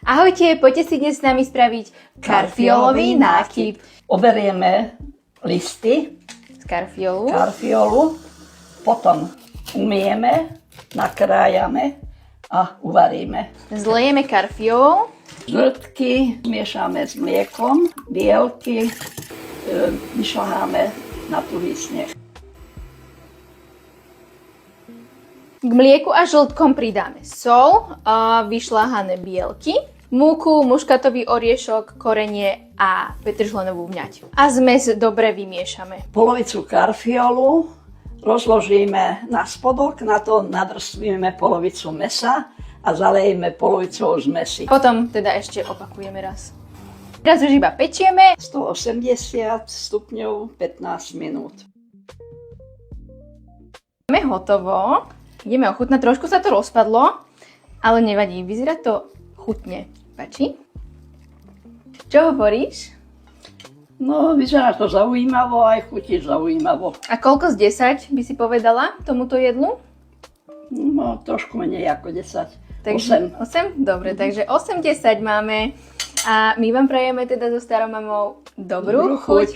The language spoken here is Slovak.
Ahojte, poďte si dnes s nami spraviť karfiolový nákyp. Oberieme listy Z karfiolu. karfiolu, potom umieme, nakrájame a uvaríme. Zlejeme karfiol. Žltky miešame s mliekom, bielky vyšľaháme na tuhý sneh. K mlieku a žltkom pridáme sol, vyšľahané bielky, múku, muškatový oriešok, korenie a petržlenovú vňať. A zmes dobre vymiešame. Polovicu karfiolu rozložíme na spodok, na to nadrstvíme polovicu mesa a zalejeme polovicou zmesi. Potom teda ešte opakujeme raz. Teraz už iba pečieme. 180 stupňov 15 minút. Máme hotovo. Ideme ochutnať. Trošku sa to rozpadlo, ale nevadí. Vyzerá to chutne. Páči? Čo hovoríš? No, vyzerá to zaujímavo, aj chutí zaujímavo. A koľko z 10 by si povedala tomuto jedlu? No, trošku menej ako 10. Takže 8? 8. Dobre, takže 8-10 máme. A my vám prajeme teda so starou mamou dobrú chuť.